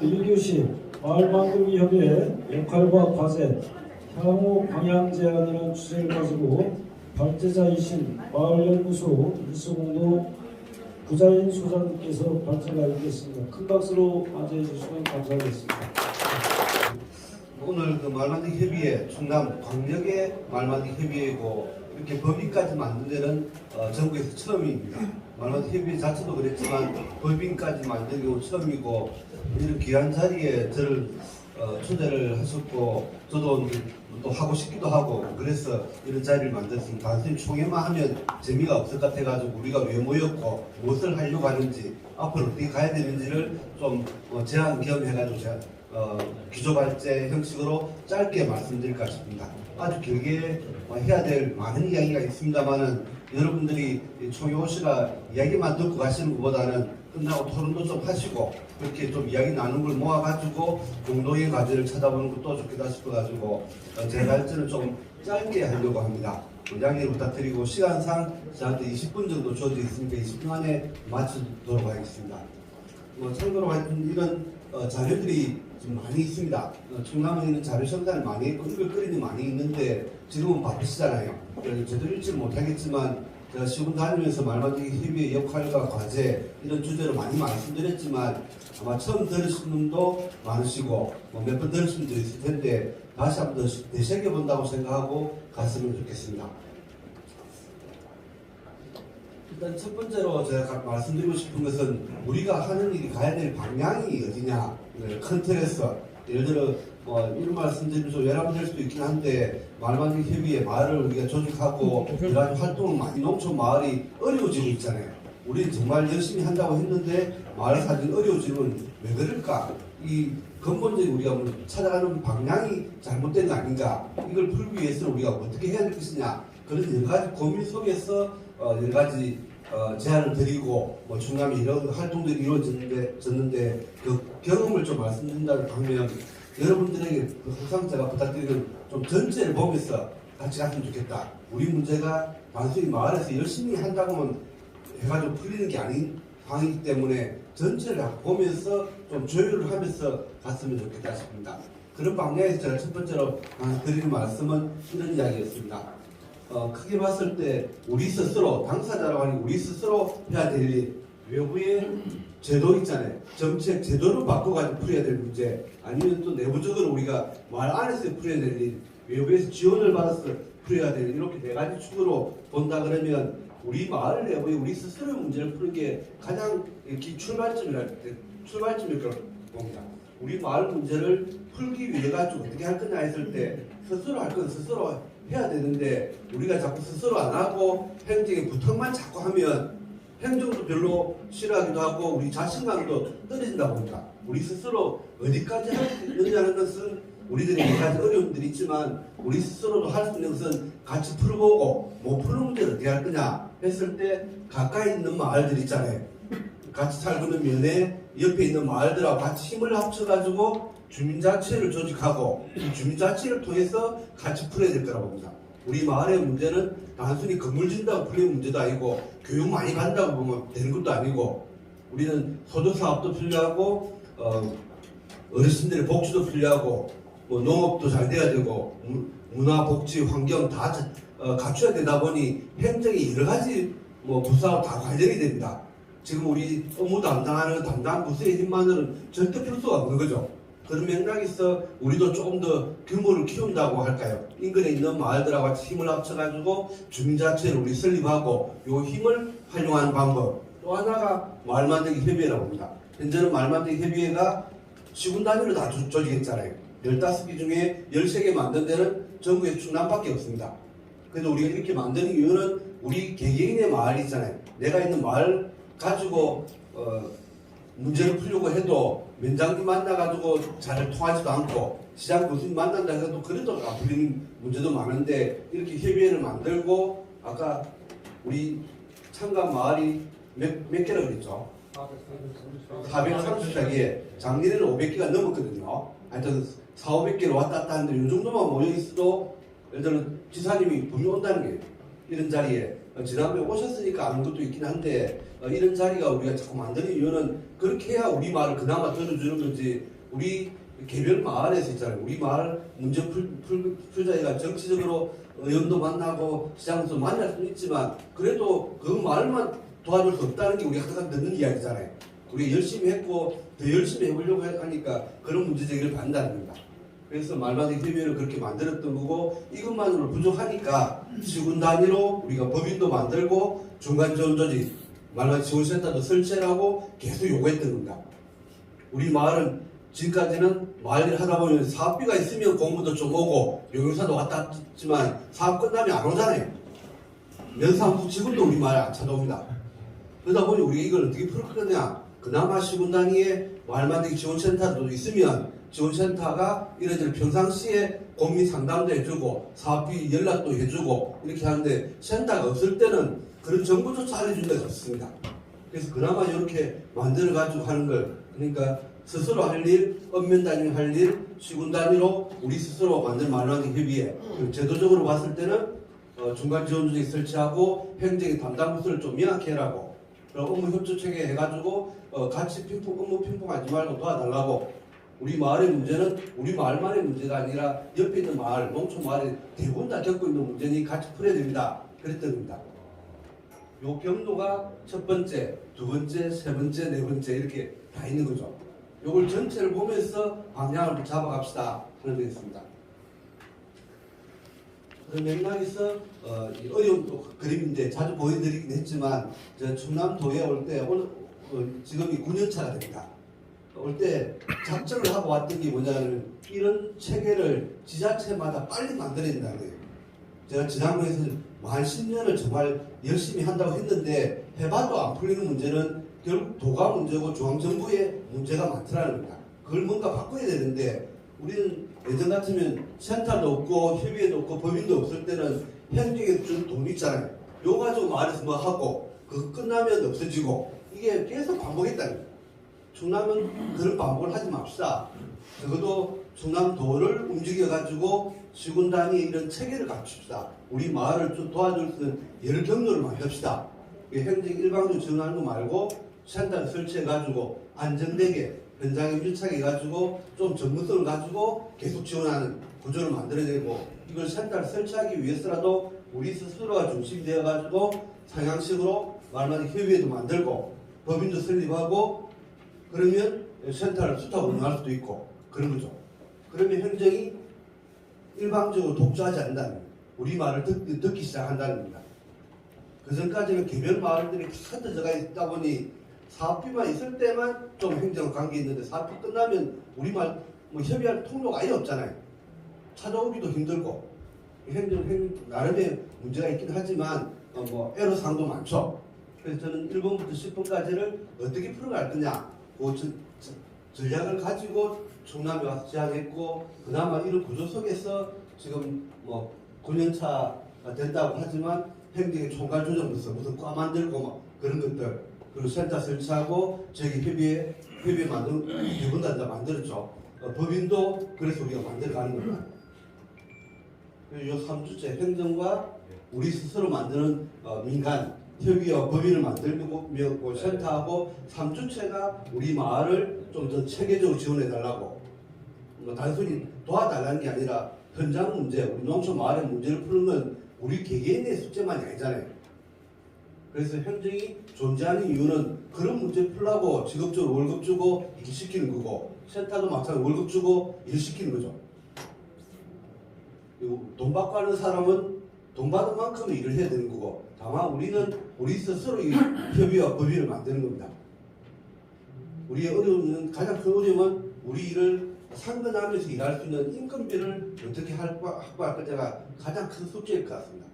1교시 마을만들기협의회 역할과 과제, 향후 방향 제안이라는 주제를 가지고 발제자이신 마을연구소 이수공도 부자인 소장님께서 발제를 하겠습니다. 큰 박수로 맞이해 주시면 감사하겠습니다. 오늘 그 말만들기 협의회 충남 광역의 말만들기 협의회고 이렇게 법인까지 만든 데는 전국에서 처음입니다. 말만들기 협의회 자체도 그랬지만 법인까지 만든 경우 처음이고 이런 귀한 자리에 저를 초대를 하셨고 저도 또 하고 싶기도 하고 그래서 이런 자리를 만들었습니다. 단순히 총회만 하면 재미가 없을 것 같아가지고 우리가 왜 모였고 무엇을 하려고 하는지 앞으로 어떻게 가야 되는지를 좀 제안 겸 해가지고 제가 기조발제 형식으로 짧게 말씀드릴까 싶습니다. 아주 길게 해야 될 많은 이야기가 있습니다만은 여러분들이 총회 오시라 이야기만 듣고 가시는 것보다는 끝나고 토론도 좀 하시고 그렇게 좀 이야기 나누는 걸 모아가지고 공동의 과제를 찾아보는 것도 좋겠다 싶어가지고 제 발제는 좀 짧게 하려고 합니다. 양해를 부탁드리고 시간상 저한테 20분 정도 주어져 있으니까 20분 안에 마치도록 하겠습니다. 참고로 하여튼 이런 자료들이 좀 많이 있습니다. 충남에 있는 자료 생산을 많이 했고 이걸 끓이는 많이 있는데 지금은 바쁘시잖아요. 제대로 읽지를 못하겠지만 제가 시군 다니면서 말만들기 협의회 역할과 과제 이런 주제로 많이 말씀드렸지만 아마 처음 들으신 분도 많으시고 몇 번 들으신 분도 있을 텐데 다시 한번 되새겨본다고 생각하고 갔으면 좋겠습니다. 일단 첫 번째로 제가 말씀드리고 싶은 것은 우리가 하는 일이 가야 될 방향이 어디냐, 큰 틀에서 예를 들어 이런 말씀드리면 좀 외람될 수도 있긴 한데 말만들기 협의회 마을을 우리가 조직하고 이러한 활동을 많이 농촌 마을이 어려워지고 있잖아요. 우리는 정말 열심히 한다고 했는데 마을 사정이 어려워지면 왜 그럴까? 이 근본적인 우리가 찾아가는 방향이 잘못된 거 아닌가? 이걸 풀기 위해서는 우리가 어떻게 해야 될 것이냐? 그런 여러 가지 고민 속에서 여러 가지 제안을 드리고 충남에 이런 활동들이 이루어졌는데 그 경험을 좀 말씀드린다고 하면 여러분들에게 항상 제가 부탁드리는 좀 전체를 보면서 같이 갔으면 좋겠다. 우리 문제가 단순히 마을에서 열심히 한다고만 해가지고 풀리는 게 아닌 상황이기 때문에 전체를 보면서 좀 조율을 하면서 갔으면 좋겠다 싶습니다. 그런 방향에서 제가 첫 번째로 드리는 말씀은 이런 이야기였습니다. 크게 봤을 때 우리 스스로 당사자라고 하니 우리 스스로 해야 될 일, 외부의 제도 있잖아요. 정책 제도를 바꿔가지고 풀어야 될 문제, 아니면 또 내부적으로 우리가 말 안에서 풀어야 될 일, 외부에서 지원을 받아서 풀어야 될 일, 이렇게 네 가지 축으로 본다 그러면 우리 마을 내부의 우리 스스로의 문제를 푸는 게 가장 출발점일 거라고 봅니다. 우리 마을 문제를 풀기 위해 가지고 어떻게 할 거냐 했을 때 스스로 할 건 스스로 해야 되는데 우리가 자꾸 스스로 안 하고 행정에 부탁만 자꾸 하면 행정도 별로 싫어하기도 하고 우리 자신감도 떨어진다고 봅니다. 우리 스스로 어디까지 할 수 있느냐는 것은 우리들이 여러 가지 어려움들이 있지만 우리 스스로도 할 수 있는 것은 같이 풀어보고 못 푸는 문제를 어떻게 할 거냐 했을 때 가까이 있는 마을들 있잖아요. 같이 살고 있는 면에 옆에 있는 마을들하고 같이 힘을 합쳐가지고 주민자치회를 조직하고 이 주민자치회를 통해서 같이 풀어야 될 거라고 봅니다. 우리 마을의 문제는 단순히 건물 짓는다고 풀리는 문제도 아니고 교육 많이 간다고 보면 되는 것도 아니고 우리는 소득사업도 필요하고 어르신들의 복지도 필요하고 농업도 잘 돼야 되고 문화, 복지, 환경 다 갖춰야 되다 보니 행정이 여러 가지 부서하고 다 관련이 됩니다. 지금 우리 업무 담당하는 담당 부서의 힘만으로는 절대 풀 수가 없는 거죠. 그런 맥락에서 우리도 조금 더 규모를 키운다고 할까요? 인근에 있는 마을들하고 같이 힘을 합쳐가지고 주민자치회를 우리 설립하고 이 힘을 활용하는 방법. 또 하나가 말만들기 협의회라고 합니다. 현재는 말만들기 협의회가 시군 단위로 다 조직했잖아요. 15개 중에 13개 만든 데는 전국에 충남밖에 없습니다. 그래서 우리가 이렇게 만드는 이유는 우리 개개인의 마을이 있잖아요. 내가 있는 마을 가지고 문제를 풀려고 해도 면장님 만나가지고 잘 통하지도 않고 시장 교수님 만난다 해도 그래도 안 풀리는 문제도 많은데 이렇게 협의회를 만들고 아까 우리 참가 마을이 몇 개라 그랬죠? 434개, 작년에는 500개가 넘었거든요. 하여튼 400, 500개로 왔다 갔다 하는데 이 정도만 모여 있어도 예를 들어 지사님이 분명 온다는 게 이런 자리에 지난번에 오셨으니까 아는 것도 있긴 한데 이런 자리가 우리가 자꾸 만드는 이유는 그렇게 해야 우리 말을 그나마 들어주는 거지. 우리 개별 마을에서 있잖아요. 우리 마을 문제 풀자기가 정치적으로 의원도 만나고 시장에서 만날 수는 있지만 그래도 그 말만 도와줄 수 없다는 게 우리가 항상 듣는 이야기잖아요. 우리 열심히 했고 더 열심히 해보려고 하니까 그런 문제 제기를 받는다는 겁니다. 그래서 말마디 협의회를 그렇게 만들었던 거고 이것만으로 부족하니까 시군 단위로 우리가 법인도 만들고 중간 지원 조직 말마디 지원센터도 설치하고 계속 요구했던 겁니다. 우리 마을은 지금까지는 마을 하다 보면 사업비가 있으면 공무도 좀 오고 용역사도 왔다 갔지만 사업 끝나면 안 오잖아요. 면사무소 직원도 우리 마을 안 찾아옵니다. 그러다 보니 우리가 이걸 어떻게 풀 거냐. 그나마 시군 단위에 마을 만들기 지원센터도 있으면 지원센터가 이래저래 평상시에 고민 상담도 해주고 사업비 연락도 해주고 이렇게 하는데 센터가 없을 때는 그런 정보조차 알려준 데가 없습니다. 그래서 그나마 이렇게 만들어가지고 하는 걸 그러니까 스스로 할 일, 읍면 단위 할 일, 시군 단위로 우리 스스로 만든 말만기 협의회 제도적으로 봤을 때는 중간 지원 조직 설치하고 행정의 담당 부서를 좀 명확히 해라고 그리고 업무 협조 체계 해가지고 같이 업무 핑퐁하지 말고 도와달라고 우리 마을의 문제는 우리 마을만의 문제가 아니라 옆에 있는 마을, 농촌 마을이 대부분 다 겪고 있는 문제니 같이 풀어야 됩니다. 그랬던 겁니다. 요 경로가 첫 번째, 두 번째, 세 번째, 네 번째 이렇게 다 있는 거죠. 요걸 전체를 보면서 방향을 잡아갑시다 하는 게 있습니다. 그 맥락에서 어려운 그림인데 자주 보여드리긴 했지만 저 충남도에 올 때 오늘 지금이 9년차가 됩니다. 올 때 작정을 하고 왔던 게 뭐냐면 이런 체계를 지자체마다 빨리 만들어야 된다는 거예요. 제가 지난번에서 만 10년을 정말 열심히 한다고 했는데 해봐도 안 풀리는 문제는 결국 도가 문제고 중앙정부의 문제가 많더라는 겁니다. 그걸 뭔가 바꿔야 되는데 우리는 예전 같으면 센터도 없고 협의회도 없고 법인도 없을 때는 행정에 준 돈이 있잖아요. 요 가지고 마을에서 뭐 하고 그거 끝나면 없어지고 이게 계속 반복했다는 거예요. 충남은 그런 반복을 하지 맙시다. 적어도 충남도를 움직여가지고 시군 단위 이런 체계를 갖춥시다. 우리 마을을 좀 도와줄 수 있는 예를 경로를 만듭시다. 행정 일방적으로 지원하는 거 말고 센터를 설치해가지고 안정되게 현장에 밀착해 가지고 좀 전문성을 가지고 계속 지원하는 구조를 만들어야 되고 이걸 센터를 설치하기 위해서라도 우리 스스로가 중심이 되어 가지고 상향식으로 말마디 협의회도 만들고 법인도 설립하고 그러면 센터를 수탁 운영할 수도 있고 그런 거죠. 그러면 행정이 일방적으로 독주하지 않는다는 거예요. 우리 말을 듣기 시작한다는 겁니다. 그 전까지는 개별 마을들이 다 들어가 있다 보니 사업비만 있을 때만 좀 행정 관계 있는데 사업비 끝나면 우리 말 뭐 협의할 통로가 아예 없잖아요. 찾아오기도 힘들고 행정 나름의 문제가 있긴 하지만 뭐 애로사항도 많죠. 그래서 저는 1번부터 10번까지를 어떻게 풀어갈 거냐 그 전략을 가지고 충남에 와서 제안했고 그나마 이런 구조 속에서 지금 뭐 9년차가 된다고 하지만 행정의 총괄 조정부서 무슨 과 만들고 막 그런 것들 그리고 센터 설치하고 저기 협의회 만든 두분 다 만들었죠. 법인도 그래서 우리가 만들어가는 겁니다. 요 3주째 행정과 우리 스스로 만드는 민간 협의와 법인을 만들고 센터하고 3주체가 우리 마을을 좀 더 체계적으로 지원해달라고 뭐 단순히 도와달라는 게 아니라 현장 문제, 우리 농촌 마을의 문제를 푸는 건 우리 개개인의 숙제만이 아니잖아요. 그래서 행정이 존재하는 이유는 그런 문제 풀라고 직업적으로 월급 주고 일 시키는 거고 센터도 마찬가지로 월급 주고 일 시키는 거죠. 그리고 돈 받고 하는 사람은 돈 받은 만큼 일을 해야 되는 거고 다만 우리는 우리 스스로 이 협의와 법인을 만드는 겁니다. 우리의 어려움은 가장 큰 어려움은 우리 일을 상근하면서 일할 수 있는 인건비를 어떻게 확보할 거냐가 가장 큰 숙제일 것 같습니다.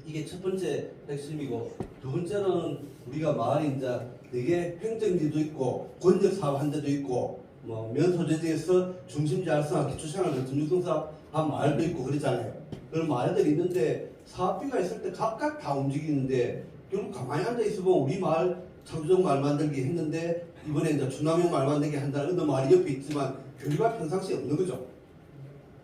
이게 첫 번째 핵심이고 두 번째는 우리가 마을이 이제 되게 행정지도 있고 권역사업 한 데도 있고 뭐 면소재지에서 중심지 활성화 기초생활 같은 육성사업 한 마을도 있고 그러잖아요. 그런 마을들이 있는데 사업비가 있을 때 각각 다 움직이는데 결국 가만히 앉아 있으면 우리 마을 창조적 말 만들기 했는데 이번에 이제 충남용 말 만들기 한다는 어느 마을이 옆에 있지만 교류가 평상시에 없는 거죠.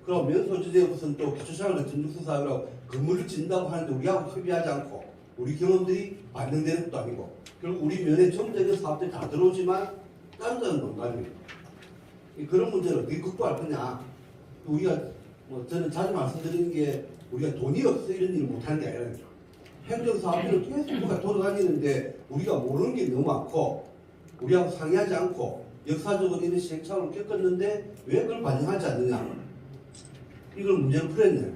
그럼 면소지대 무슨 또 기초시설을 전축수사하고 건물을 짓는다고 하는데 우리하고 협의하지 않고 우리 경험들이 반영되는 것도 아니고 결국 우리 면에 전체적인 사업들이 다 들어오지만 다른 데는 농간입니다. 그런 문제를 어떻게 극복할 거냐. 우리가 뭐 저는 자주 말씀드리는 게 우리가 돈이 없어 이런 일을 못하는 게 아니라 행정사업비를 계속 누가 돌아다니는데 우리가 모르는 게 너무 많고 우리하고 상의하지 않고 역사적으로 이런 시행착오를 겪었는데 왜 그걸 반영하지 않느냐. 이걸 문제를 풀었네요.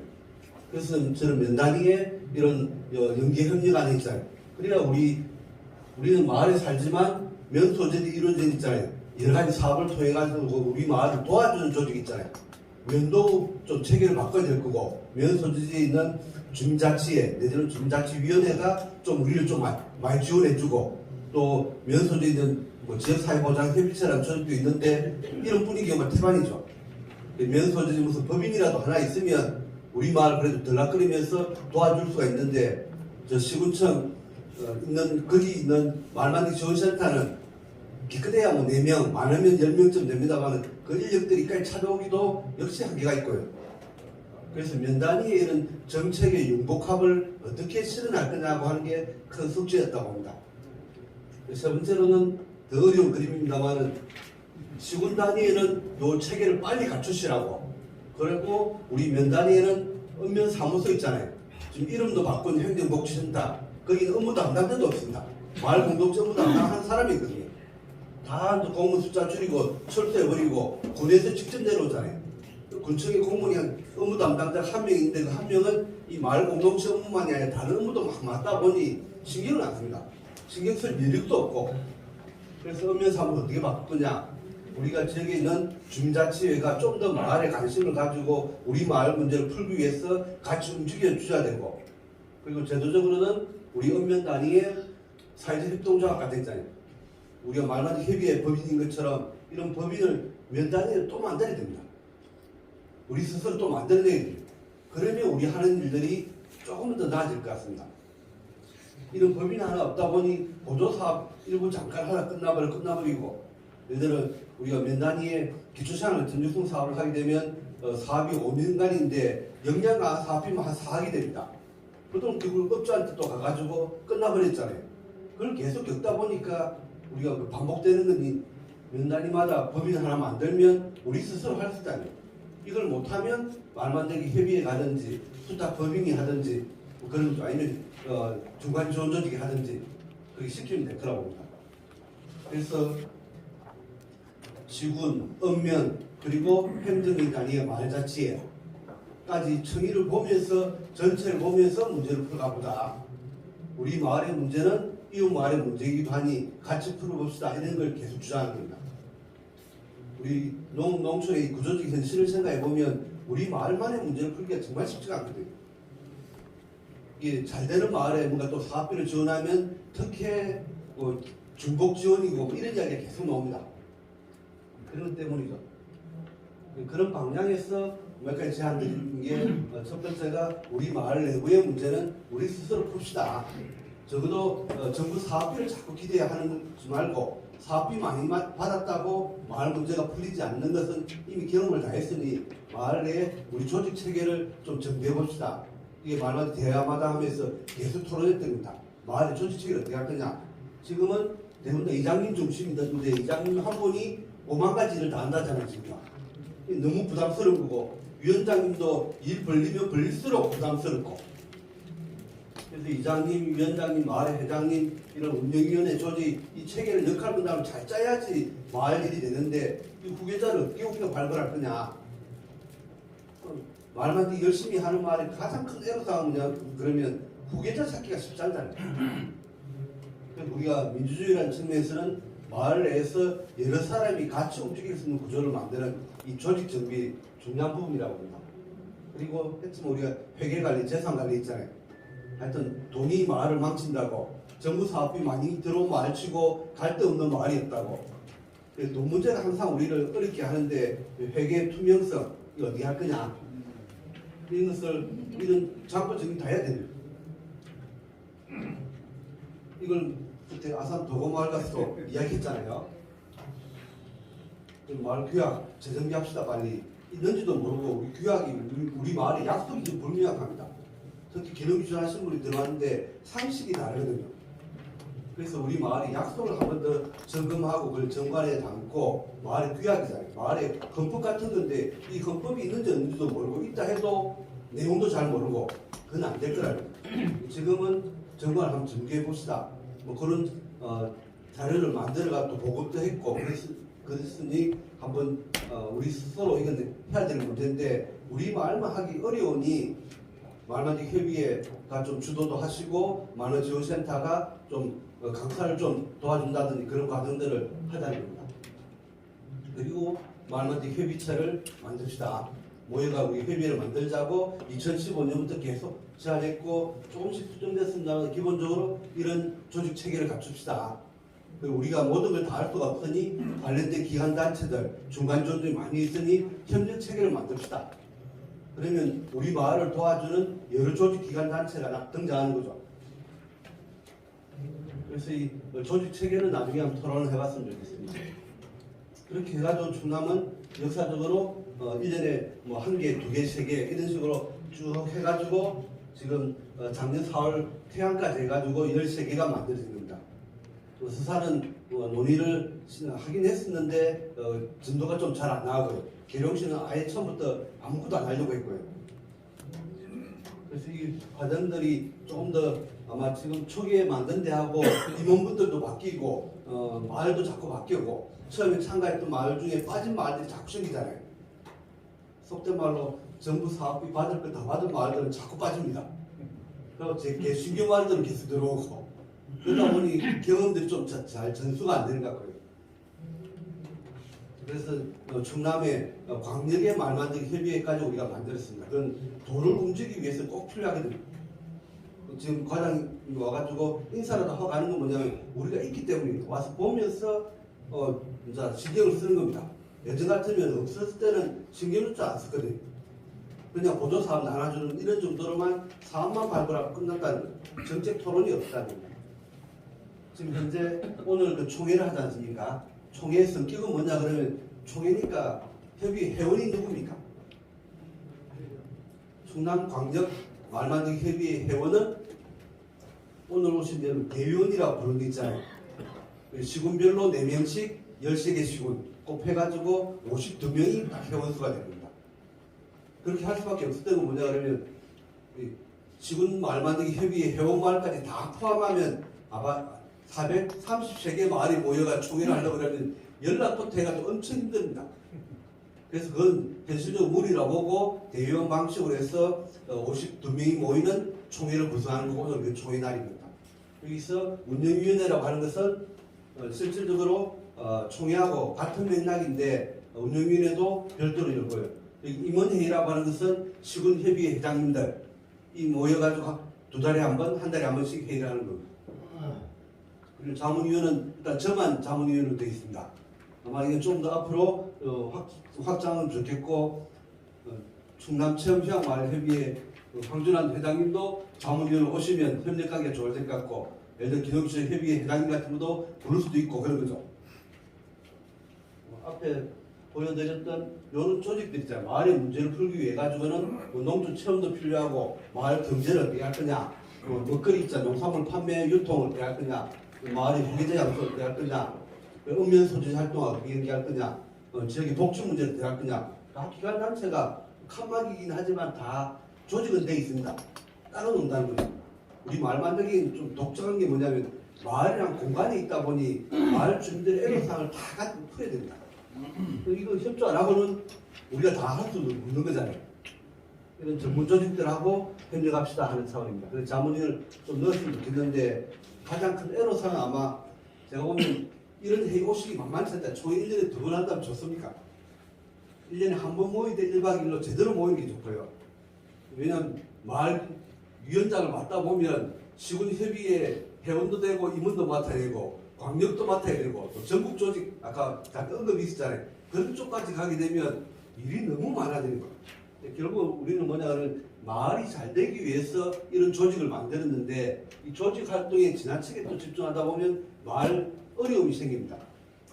그래서 저는 면단위에 이런 연계협력안이 있잖아요. 그래야 우리는 마을에 살지만 면소재들이 이루어져 있잖아요. 여러 가지 사업을 통해 가지고 우리 마을을 도와주는 조직이 있잖아요. 면도 좀 체계를 바꿔야 될 거고 면소재지에 있는 주민자치회 내지는 주민자치위원회가 좀 우리를 좀 많이 지원해주고 또 면소재에 있는 뭐 지역사회보장협의체라는 조직도 있는데 이런 분위기가 태반이죠. 면소재지 무슨 법인이라도 하나 있으면 우리 마을 그래도 들락거리면서 도와줄 수가 있는데 저 시군청 있는 거기 있는 말만기 지원센터는 기껏해야 뭐 4명, 많으면 10명쯤 됩니다만 그 인력들이까지 찾아오기도 역시 한계가 있고요. 그래서 면단위의 이런 정책의 융복합을 어떻게 실현할 거냐고 하는 게 큰 숙제였다고 봅니다. 세 번째로는 더 어려운 그림입니다만은 시군 단위에는 요 체계를 빨리 갖추시라고. 그리고 우리 면 단위에는 읍면 사무소 있잖아요. 지금 이름도 바꾼 행정복지센터. 거기는 업무 담당자도 없습니다. 마을 공동체 업무 담당하는 사람이 있거든요. 다 공무원 숫자 줄이고 철수해버리고 군에서 직접 내려오잖아요. 군청의 공무원이 업무 담당자 한 명인데 그 한 명은 이 마을 공동체 업무만이 아니라 다른 업무도 막 맡다 보니 신경을 안 씁니다. 신경 쓸 여력도 없고. 그래서 읍면 사무소 어떻게 바꾸냐. 우리가 지역에 있는 주민자치회가 좀 더 마을에 관심을 가지고 우리 마을 문제를 풀기 위해서 같이 움직여 주셔야 되고 그리고 제도적으로는 우리 읍면 단위에 사회적 협동조합 같은 거 있잖아요. 우리가 말하는 협의회 법인인 것처럼 이런 법인을 면 단위에 또 만들어야 됩니다. 우리 스스로 또 만들어내야 됩니다. 그러면 우리 하는 일들이 조금 더 나아질 것 같습니다. 이런 법인이 하나 없다 보니 보조사업 일부 잠깐 하나 끝나버리고 예를 들어 우리가 면 단위에 기초시장을 전육성 사업을 하게 되면 사업이 5년간인데 역량 강한 사업이면 한 4억이 됩니다. 보통 그걸 업주한테 또 가가지고 끝나버렸잖아요. 그걸 계속 겪다 보니까 우리가 반복되는 거니 면 단위마다 법인 하나 만들면 우리 스스로 할 수 있잖아요. 이걸 못하면 말만 되게 협의회 가든지 수탁 법인이 하든지 뭐 그런 거 아니면 중간 지원 조직이 하든지 그게 쉽게 될 거라고 봅니다. 그래서 시군, 읍면, 그리고 행정의 단위의 마을자치회까지 청의를 보면서 전체를 보면서 문제를 풀어가보자. 우리 마을의 문제는 이웃 마을의 문제이기도 하니 같이 풀어봅시다. 이런 걸 계속 주장하는 겁니다. 우리 농촌의 구조적 현실을 생각해보면 우리 마을만의 문제를 풀기가 정말 쉽지가 않거든요. 이게 잘 되는 마을에 뭔가 또 사업비를 지원하면 특혜, 중복 지원이고 이런 이야기가 계속 나옵니다. 그런 것 때문이죠. 그런 방향에서 몇 가지 제안드리는 게 첫 번째가 우리 마을 내부의 문제는 우리 스스로 풉시다. 적어도 정부 사업비를 자꾸 기대하는 지 말고 사업비 많이 받았다고 마을 문제가 풀리지 않는 것은 이미 경험을 다 했으니 마을에 우리 조직 체계를 좀 정비해 봅시다. 이게 말마다 대화마다 하면서 계속 토론했던 겁니다. 마을의 조직 체계를 어떻게 할 거냐. 지금은 대부분 이장님 중심인데 이장님 한 분이 5만 가지 일을 다 한다잖아요. 지금 너무 부담스러운 거고 위원장님도 일 벌리면 벌릴수록 부담스럽고 그래서 이장님, 위원장님, 마을 회장님 이런 운영위원회 조직 이 체계를 역할 분담을 잘 짜야지 마을 일이 되는데 이 후계자를 어떻게 우리가 발굴할 거냐. 말만 되게 열심히 하는 마을의 가장 큰 애로사항은 뭐냐 그러면 후계자 찾기가 쉽지 않잖아요. 그래서 우리가 민주주의라는 측면에서는 마을 내에서 여러 사람이 같이 움직일 수 있는 구조를 만드는 이 조직 정비 중요한 부분이라고 봅니다. 그리고 했지만 우리가 회계관리, 재산관리 있잖아요. 하여튼 돈이 마을을 망친다고 정부 사업비 많이 들어오면 마을치고 갈 데 없는 마을이 없다고. 돈 문제가 항상 우리를 어렵게 하는데 회계 투명성 이거 어떻게 할 거냐. 이런 것을 이런 장부 정리 다 해야 됩니다. 이걸 그때 아산 도고마을 가서도 이야기했잖아요. 마을 규약 재정비합시다 빨리. 있는지도 모르고 우리 규약이 우리 마을에 약속이 좀 불명확합니다. 특히 기능주차 하신 분이 들어왔는데 상식이 다르거든요. 그래서 우리 마을이 약속을 한 번 더 점검하고 그걸 정관에 담고 마을의 규약이잖아요. 마을의 헌법 같은 건데 이 헌법이 있는지 없는지도 모르고 있다 해도 내용도 잘 모르고 그건 안 될 거라고. 지금은 정관을 한번 점검해 봅시다. 뭐 그런 자료를 만들어가 또 보급도 했고 그랬으니 한번 우리 스스로 이건 해야 되는 문제인데 우리 마을만 하기 어려우니 마을만족 협의회가 좀 주도도 하시고 마을 지원센터가 좀 강사를 좀 도와준다든지 그런 과정들을 하자는 겁니다. 그리고 마을만족 협의체를 만듭시다. 모여가 우리 협의회를 만들자고 2015년부터 계속 제안했고 조금씩 수정됐습니다. 기본적으로 이런 조직 체계를 갖춥시다. 그리고 우리가 모든 걸 다 할 수가 없으니 관련된 기관 단체들 중간 조정이 많이 있으니 협력 체계를 만듭시다. 그러면 우리 마을을 도와주는 여러 조직 기관 단체가 등장하는 거죠. 그래서 이 조직 체계는 나중에 한번 토론을 해봤으면 좋겠습니다. 그렇게 해가지고 충남은 역사적으로 1년에 뭐 1개, 2개, 3개 이런 식으로 쭉 해가지고 지금 작년 4월 태양까지 해가지고 13개가 만들어진 겁니다. 서사는 논의를 하긴 했었는데 진도가 좀 잘 안 나가고요. 계룡시는 아예 처음부터 아무것도 안 하려고 했고요. 그래서 이 과정들이 조금 더 아마 지금 초기에 만든 데하고 임원분들도 바뀌고 마을도 자꾸 바뀌고 처음에 참가했던 마을 중에 빠진 마을들이 자꾸 생기잖아요. 속된 말로 정부 사업비 받을 거 다 받은 마을들은 자꾸 빠집니다. 그리고 제 신규 마을들은 계속 들어오고 그러다 보니 경험들이 좀 잘 전수가 안 되는 것 같고요. 그래서 충남의 광역의 말만들기 협의회까지 우리가 만들었습니다. 그건 도를 움직이기 위해서 꼭 필요하거든요. 지금 과장이 와가지고 인사라도 하고 가는 건 뭐냐면 우리가 있기 때문에 와서 보면서 이제 신경을 쓰는 겁니다. 예전 같으면 없었을 때는 신경을 잘 안 썼거든요. 그냥 보조사업 나눠주는 이런 정도로만 사업만 발굴하고 끝났다는 거예요. 정책 토론이 없다는 거예요. 지금 현재 오늘 그 총회를 하지 않습니까? 총회의 성격은 뭐냐 그러면 총회니까 협의 회원이 누굽니까? 충남광역 말만들기 협의회 회원은 오늘 오신 대로 대위원이라고 부르는 게 있잖아요. 시군별로 4명씩 13개 시군 곱해가지고 52명이 딱 회원수가 됩니다. 그렇게 할 수밖에 없을 때는 뭐냐 그러면 시군 말만들기 협의회 회원 마을까지 다 포함하면 아마 433개 마을이 모여가 총회를 하려고 그러면 연락부터 해가지고 엄청 힘듭니다. 그래서 그건 현실적으로 무리라고 보고 대의원 방식으로 해서 52명이 모이는 총회를 구성하는 거고 오늘 그 총회 날입니다. 여기서 운영위원회라고 하는 것은 실질적으로 총회하고 같은 맥락인데 운영위원회도 별도로 열고요. 임원회의라고 하는 것은 시군협의회 회장님들 이 모여가지고 2달에 한 번, 1달에 한 번씩 회의를 하는 겁니다. 그리고 자문위원은 일단 저만 자문위원으로 되어 있습니다. 아마 이게 좀 더 앞으로 확장은 좋겠고 충남체험휴양마을협의회 황준환 회장님도 자문위원으로 오시면 협력하기가 좋을 것 같고 예를 들어 기독교 협의회 회장님 같은 것도 부를 수도 있고 그런 거죠. 앞에 보여드렸던 이런 조직들 있잖아요. 마을의 문제를 풀기 위해 가지고는 뭐 농촌 체험도 필요하고 마을 경제를 어떻게 할 거냐, 먹거리 있잖아요. 농산물 판매 유통을 어떻게 할 거냐, 마을의 후계자 양성을 어떻게 할 거냐, 읍면 소재 활동을 어떻게 할 거냐, 지역의 복지 문제를 어떻게 할 거냐. 다 기관 단체가 칸막이긴 하지만 다 조직은 돼 있습니다. 따로 논다는 거죠. 우리 마을 만들기 좀 독특한 게 뭐냐면 마을이랑 공간이 있다 보니 마을 주민들의 애로사항을 다 같이 풀어야 됩니다. 이거 협조 안 하고는 우리가 다 할 수 없는 거잖아요. 이런 전문 조직들하고 협력합시다 하는 차원입니다. 그래서 자문위를 좀 넣었으면 좋겠는데 가장 큰 애로사항은 아마 제가 보면 이런 회의 오시기 만만치 않다. 총회 1년에 2번 한다면 좋습니까? 1년에 한 번 모일 때 1박 2일로 제대로 모이는 게 좋고요. 왜냐하면 마을 위원장을 맡다 보면 시군협의회 회원도 되고 임원도 맡아야 되고 광역도 맡아야 되고 또 전국 조직 아까 잠깐 언급이 있었잖아요. 그런 쪽까지 가게 되면 일이 너무 많아지는 거예요. 결국 우리는 뭐냐면 마을이 잘 되기 위해서 이런 조직을 만들었는데 이 조직 활동에 지나치게 또 집중하다 보면 마을 어려움이 생깁니다.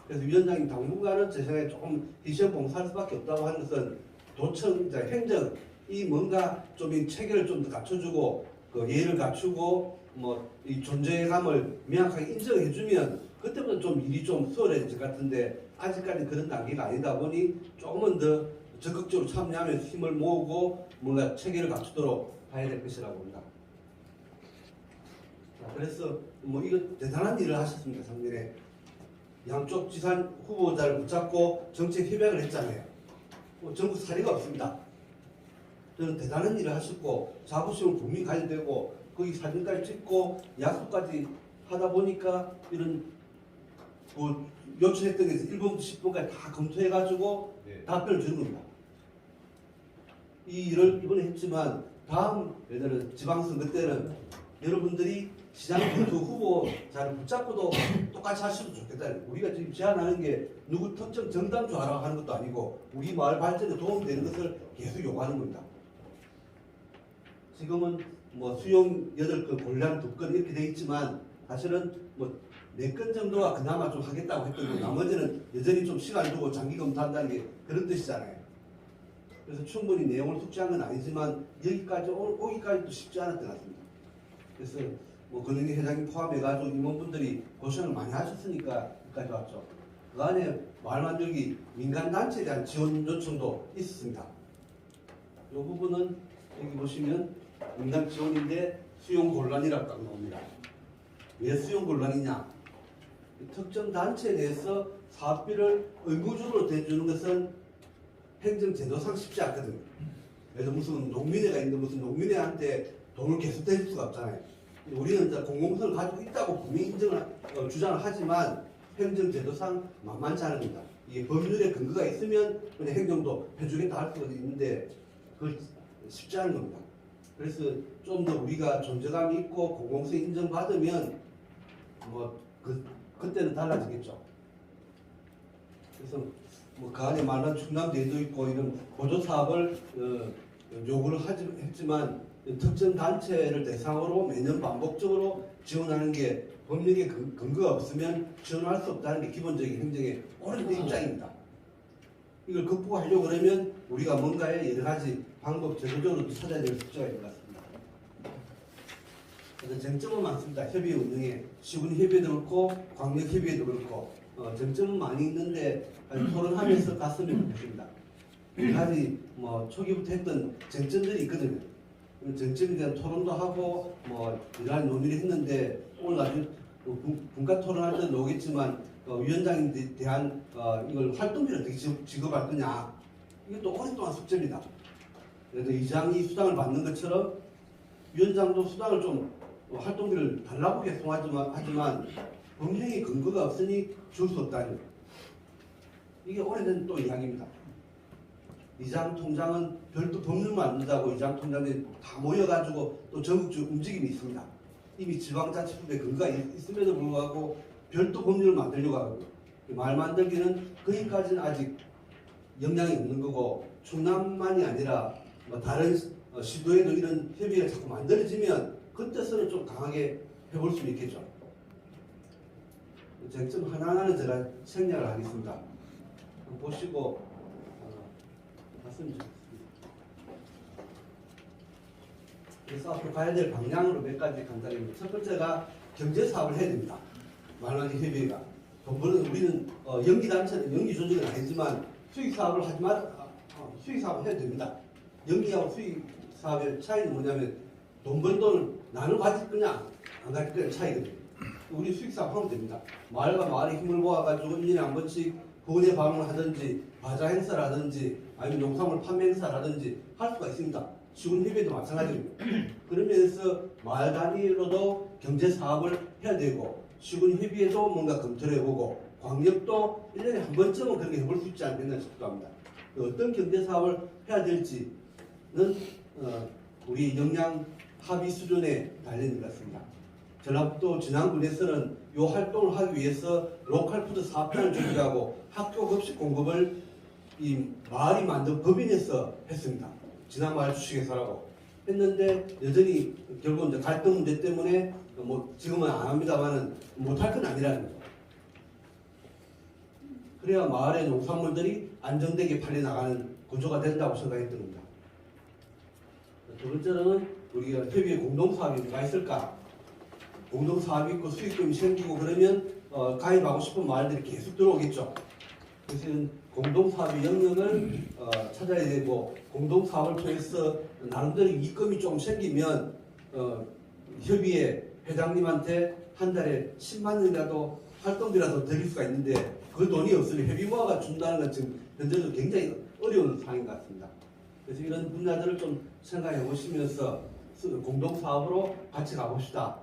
그래서 위원장님 당분간은 제 생각에 조금 희시형 봉사할 수밖에 없다고 하는 것은 도청, 이제 행정 이 뭔가 좀 이 체계를 좀 더 갖춰주고 그 예를 갖추고 뭐 이 존재감을 명확하게 인정해주면 그때부터 좀 일이 좀 수월해질 것 같은데 아직까지 그런 단계가 아니다 보니 조금은 더 적극적으로 참여하면서 힘을 모으고 뭔가 체계를 갖추도록 봐야 될 것이라고 봅니다. 자, 그래서 뭐 이거 대단한 일을 하셨습니다. 작년에 양쪽 지산 후보자를 붙잡고 정책 협약을 했잖아요. 뭐 전국 사례가 없습니다. 저는 대단한 일을 하셨고 자부심을 분명히 가져야 되고 거기 사진까지 찍고 약속까지 하다 보니까 이런 뭐 요청했던 게 1번부터 10번까지 다 검토해가지고 답변을 주는 겁니다. 이 일을 이번에 했지만 다음 예를 들어 지방선거 때는 여러분들이 시장 권투 후보자를 붙잡고도 똑같이 하셔도 좋겠다. 우리가 지금 제안하는 게 누구 특정 정당 좋아라고 하는 것도 아니고 우리 마을 발전에 도움되는 것을 계속 요구하는 겁니다. 지금은 뭐 수용 8건, 골량 2건 이렇게 돼 있지만 사실은 뭐 4건 정도가 그나마 좀 하겠다고 했던 거 나머지는 여전히 좀 시간 두고 장기 검토한다는 게 그런 뜻이잖아요. 그래서 충분히 내용을 숙지한 건 아니지만 여기까지 오기까지도 쉽지 않았던 것 같습니다. 그래서 뭐 권영기 회장님 포함해가지고 임원분들이 고생을 많이 하셨으니까 여기까지 왔죠. 그 안에 마을 만들기 민간단체에 대한 지원 요청도 있었습니다. 이 부분은 여기 보시면 민간 지원인데 수용 곤란이라고 딱 나옵니다. 왜 수용 곤란이냐? 특정 단체에 대해서 사업비를 의무적으로 대주는 것은 행정제도상 쉽지 않거든요. 그래서 무슨 농민회가 있는데 무슨 농민회한테 돈을 계속 대줄 수가 없잖아요. 우리는 이제 공공성을 가지고 있다고 분명히 주장을 하지만 행정제도상 만만치 않은 겁니다. 이게 법률에 근거가 있으면 그냥 행정도 해주겠다 할 수가 있는데 그걸 쉽지 않은 겁니다. 그래서 좀 더 우리가 존재감이 있고 공공성 인정받으면 그때는 달라지겠죠. 그래서 뭐 그 안에 많은 충남대도 있고 이런 보조 사업을 요구를 했지만 특정 단체를 대상으로 매년 반복적으로 지원하는 게 법률에 근거가 없으면 지원할 수 없다는 게 기본적인 행정의 오래된 입장입니다. 이걸 극복하려고 그러면 우리가 뭔가의 여러 가지 방법 제도적으로 찾아야 될 숙제가 있는 것 같습니다. 그래서 쟁점은 많습니다. 협의 운영에 시군협의회도 그렇고 광역협의회도 그렇고 쟁점은 많이 있는데 토론하면서 갔으면 좋겠습니다. 여러 가지 뭐 초기부터 했던 쟁점들이 있거든요. 쟁점에 대한 토론도 하고 뭐 이러한 논의를 했는데 오늘 아주 분과 토론할 때는 오겠지만 위원장에 대한 이걸 활동비를 어떻게 지급할 거냐 이것도 오랫동안 숙제입니다. 그래서 의장이 수당을 받는 것처럼 위원장도 수당을 좀 활동비를 달라고 하지만 분명히 근거가 없으니 줄 수 없다니 이게 오래된 또 이야기입니다. 이장 통장은 별도 법률 만든다고 이장 통장들이 다 모여가지고 또 전국적 움직임이 있습니다. 이미 지방자치법에 근거가 있음에도 불구하고 별도 법률을 만들려고 하거든요. 말 만들기는 거기까지는 아직 역량이 없는 거고 충남만이 아니라 뭐 다른 시도에도 이런 협의가 자꾸 만들어지면 그때서는 좀 강하게 해볼 수 있겠죠. 쟁점 하나하나는 제가 생략을 하겠습니다. 보시고 봤으면 좋겠습니다. 그래서 앞으로 가야 될 방향으로 몇 가지 간단히. 첫 번째가 경제 사업을 해야 됩니다. 말만이 협의회가 돈 버는 우리는 연기 단체는 연기 조직은 아니지만 수익 사업을 하지 수익 사업을 해야 됩니다. 연기하고 수익 사업의 차이는 뭐냐면 돈 번 돈을 나눠 가질 거냐 안 가질 거냐 차이거든요. 우리 수익 사업 하면 됩니다. 마을과 마을의 힘을 모아가지고 1년에 한 번씩 부원회 방문을 하든지 바자 행사를 하든지 아니면 농산물 판매 행사를 하든지 할 수가 있습니다. 시군협의회도 마찬가지입니다. 그러면서 마을 단위로도 경제 사업을 해야 되고 시군협의회도 뭔가 검토를 해보고 광역도 1년에 한 번쯤은 그렇게 해볼 수 있지 않겠나 싶기도 합니다. 어떤 경제 사업을 해야 될지는 우리 역량 합의 수준에 달려있는 것 같습니다. 전라북도 진안군에서는 이 활동을 하기 위해서 로컬푸드 사업단을 준비하고 학교 급식 공급을 이 마을이 만든 법인에서 했습니다. 진안마을 주식회사라고 했는데 여전히 결국 이제 갈등 문제 때문에 뭐 지금은 안 합니다만은 못할 건 아니라는 거죠. 그래야 마을의 농산물들이 안정되게 팔려나가는 구조가 된다고 생각했던 겁니다. 두 번째는 우리가 협의회 공동사업이 뭐가 있을까? 공동사업이 있고 수익금이 생기고 그러면 가입하고 싶은 마을들이 계속 들어오겠죠. 그래서 공동사업의 영역을 찾아야 되고, 공동사업을 통해서 나름대로 이익금이 좀 생기면 협의회 회장님한테 한 달에 10만 원이라도 활동비라도 드릴 수가 있는데, 그 돈이 없으니 협의모아가 준다는 건 지금 현재도 굉장히 어려운 상황인 것 같습니다. 그래서 이런 분야들을 좀 생각해 보시면서 공동사업으로 같이 가봅시다.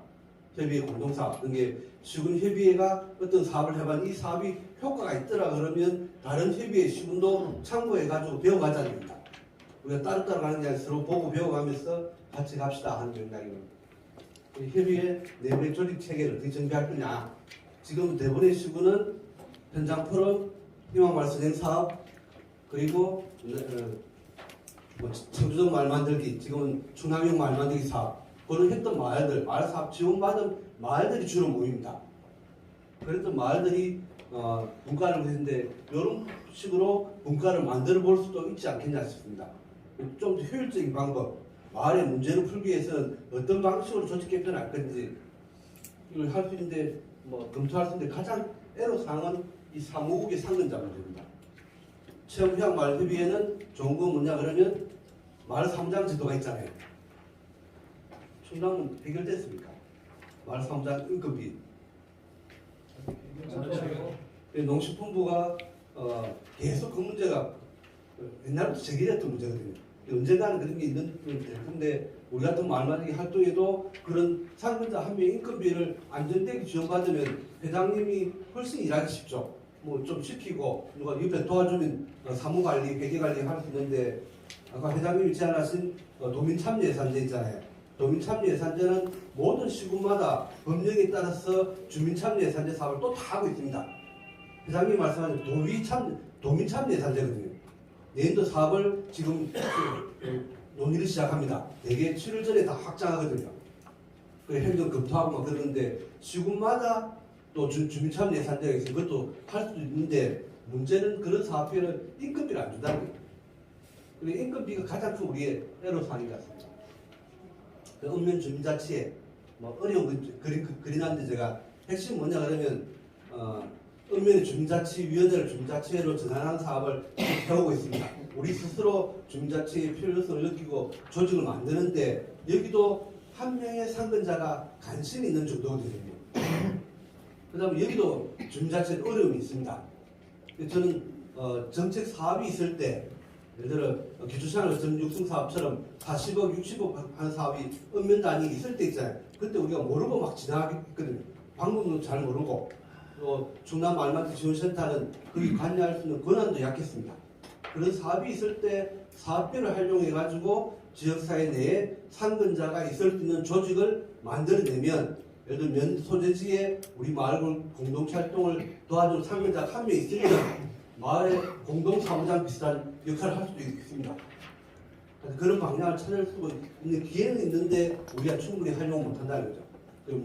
협의회 공동사업. 그게 시군 협의회가 어떤 사업을 해봤는데 이 사업이 효과가 있더라 그러면 다른 협의회 시군도 참고해가지고 배워가자는 겁니다. 우리가 따로따로 가는 게 아니라 서로 보고 배워가면서 같이 갑시다 하는 맥락입니다. 협의회 내부의 조직 체계를 어떻게 정비할 거냐. 지금 대본의 시군은 현장 포럼, 희망마을 선행 사업, 그리고 청주동 마을 만들기, 지금은 충남형 마을 만들기 사업, 그런 했던 마을들, 마을 사업 지원받은 마을들이 주로 모입니다. 그랬던 마을들이 분과를 했는데 이런 식으로 분과를 만들어 볼 수도 있지 않겠냐 싶습니다. 좀 더 효율적인 방법, 마을의 문제를 풀기 위해서는 어떤 방식으로 조직 개편할 건지 이걸 할 수 있는데 검토할 수 있는데 가장 애로사항은 이 사무국의 상근자 문제입니다. 체험휴학 마을협의회는 좋은 건 뭐냐 그러면 마을 사무장 제도가 있잖아요. 충남은 해결됐습니까? 마을 사무장 인건비. 농식품부가 계속 그 문제가 옛날부터 제기됐던 문제거든요. 언젠가는 그런 게 있는 텐데 우리 같은 마을 만들기 활동에도 그런 상근자 한 명 인건비를 안정되게 지원받으면 회장님이 훨씬 일하기 쉽죠. 뭐 좀 시키고 누가 옆에 도와주면 사무관리, 회계관리 할 수 있는데 아까 회장님이 제안하신 도민참여예산제 있잖아요. 도민참여예산제는 모든 시군마다 법령에 따라서 주민참여예산제 사업을 또 다 하고 있습니다. 회장님이 말씀하신 도민참여예산제거든요. 내년도 사업을 지금 논의를 시작합니다. 대개 7월 전에 다 확장하거든요. 그 행정 검토하고 막 그러는데 시군마다 또 주민참여 예산제가 있어서 그것도 할 수도 있는데 문제는 그런 사업비는 인건비를 안 준다는 거예요. 그리고 인건비가 가장 큰 우리의 애로사항인 것 같습니다. 그 읍면 주민자치에 어려운 그린한데 제가 핵심 뭐냐 그러면 읍면의 주민자치위원회를 주민자치회로 전환하는 사업을 해오고 있습니다. 우리 스스로 주민자치의 필요성을 느끼고 조직을 만드는데 여기도 한 명의 상근자가 관심이 있는 정도거든요. 그 다음에 여기도 주민자치에 어려움이 있습니다. 저는 정책 사업이 있을 때 예를 들어 기초생활 육성 사업처럼 40억, 60억 하는 사업이 읍면 단위 있을 때 있잖아요. 그때 우리가 모르고 막 진행하거든요. 방법도 잘 모르고 또 충남 말만트 지원센터는 거기 관여할 수 있는 권한도 약했습니다. 그런 사업이 있을 때 사업비를 활용해가지고 지역사회 내에 상근자가 있을 수 있는 조직을 만들어내면 예를 들어 면 소재지에 우리 마을 공동체 활동을 도와줄 상근자가 한 명 있으면 마을의 공동사무장 비슷한 역할을 할 수도 있습니다. 그런 방향을 찾을 수 있는 기회는 있는데 우리가 충분히 활용을 못한다는 거죠.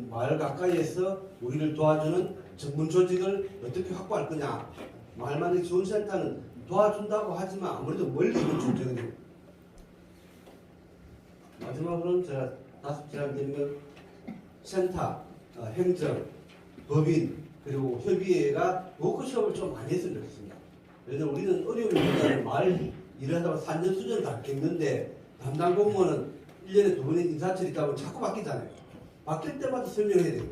마을 가까이에서 우리를 도와주는 전문 조직을 어떻게 확보할 거냐. 마을 만들기 지원센터는 도와준다고 하지만 아무래도 멀리 있는 존재거든요. 마지막으로는 제가 다섯 제안 드리면 센터, 행정, 법인, 그리고 협의회가 워크숍을 좀 많이 했으면 좋겠습니다. 예를 들어 우리는 어려움이 뭐냐면 마을 일하다가 산전수전을 다 겪는데 담당 공무원은 1년에 2번의 인사철이 있다 보면 자꾸 바뀌잖아요. 바뀔 때마다 설명해야 돼요.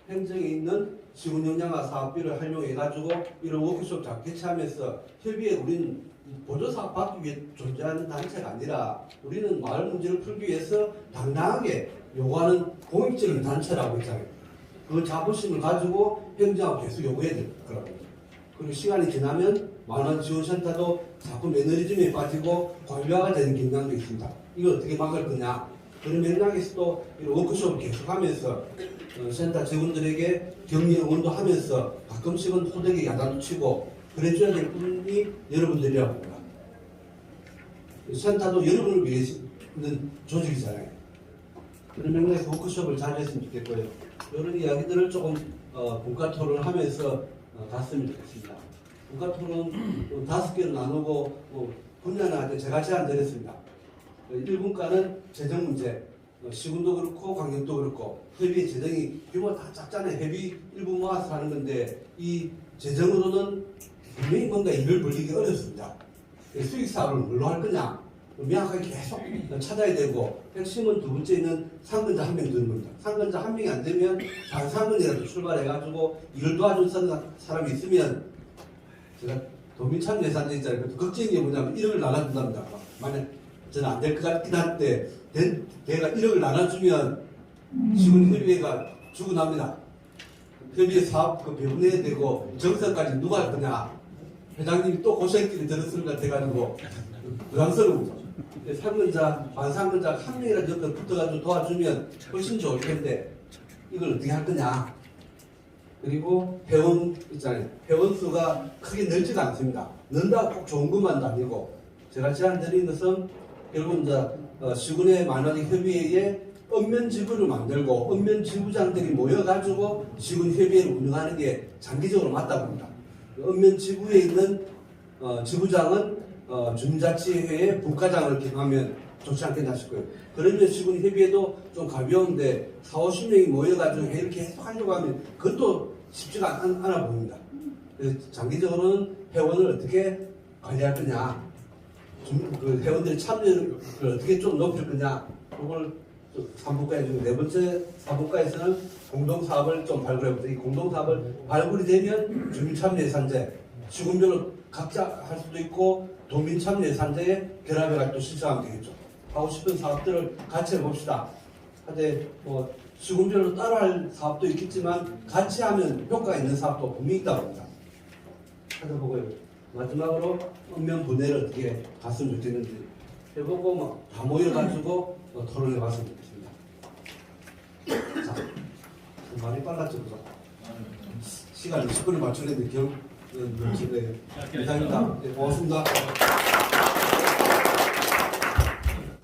행정에 있는 시군영양화 사업비를 활용해가지고 이런 워크숍 잘 개최하면서 협의회 우리는 보조사업 받기 위해 존재하는 단체가 아니라 우리는 마을 문제를 풀기 위해서 당당하게 요구하는 공익적인 단체라고 했잖아요. 그 자부심을 가지고 행정하고 계속 요구해야 될 거라고. 그리고 시간이 지나면 마을지원센터도 자꾸 매너리즘에 빠지고 관료화가 되는 경향도 있습니다. 이걸 어떻게 막을 거냐. 그런 맥락에서도 이런 워크숍을 계속하면서 센터 직원들에게 격리 응원도 하면서 가끔씩은 호되게 야단도 치고 그래줘야 될 분이 여러분들이라고 봅니다. 센터도 여러분을 위해 있는 조직이잖아요. 그런 맥락에서 워크숍을 잘 했으면 좋겠고요. 이런 이야기들을 조금 분과 토론을 하면서 갔으면 좋겠습니다. 국가 토론 5개로 나누고 분야는 제가 제안드렸습니다. 1분과는 재정 문제, 시군도 그렇고 강력도 그렇고 협의 재정이 규모 다 작잖아요. 협의 일부 모아서 하는 건데 이 재정으로는 분명히 뭔가 입을 벌리기 어렵습니다. 수익 사업을 뭘로 할 거냐 명확하게 계속 찾아야 되고 핵심은 두 번째는 상근자 한 명 드는 겁니다. 상근자 한 명이 안 되면 반상근이라도 출발해가지고 일을 도와준 사람이 있으면 제가 도민참여예산제 있잖아요. 걱정이 뭐냐면 1억을 나눠준답니다. 만약 저는 안 될 것 같긴 한데 내가 1억을 나눠주면 시군협의회가 죽어납니다. 협의회 사업 배분해야 되고 정서까지 누가 할 거냐. 회장님이 또 고생길이 들었을 것 같아가지고 부담스러운 거죠. 상근자, 반상근자 한 명이라도 옆에 붙어가지고 도와주면 훨씬 좋을 텐데 이걸 어떻게 할 거냐. 그리고 회원 있잖아요. 회원 수가 크게 늘지가 않습니다. 는다고 꼭 좋은 것만도 아니고 제가 제안드린 것은 결국 이제 시군의 만화적 협의회에 읍면 지부를 만들고 읍면 지부장들이 모여가지고 시군 협의회를 운영하는 게 장기적으로 맞다고 봅니다. 읍면 지부에 있는 지부장은 주민자치회의 분과장을 기능하면 좋지 않겠나 싶고요. 그러면 시군 협의회도 좀 가벼운데 40-50명이 모여가지고 회의를 계속 하려고 하면 그것도 쉽지가 않아 보입니다. 그래서 장기적으로는 회원을 어떻게 관리할 거냐, 그 회원들의 참여를 어떻게 좀 높일 거냐, 그걸 3분과에 중에 네 번째 4분과에서는 공동사업을 좀 발굴해보자. 이 공동사업을 발굴이 되면 주민참여예산제, 시군별로 각자 할 수도 있고 도민참여예산제에 결합해가지고 실시하면 되겠죠. 하고 싶은 사업들을 같이 해봅시다. 근데 시군별로 따로 할 사업도 있겠지만 같이 하면 효과가 있는 사업도 분명히 있다고 합니다. 하다 보고요. 마지막으로 읍면 분해를 어떻게 갔으면 좋겠는지 해보고 다 모여가지고 토론해 봤으면 좋겠습니다. 자, 좀 많이 빨랐죠, 그죠? 시간 10분을 맞추는데 결국 이상입니다. 네, 고맙습니다.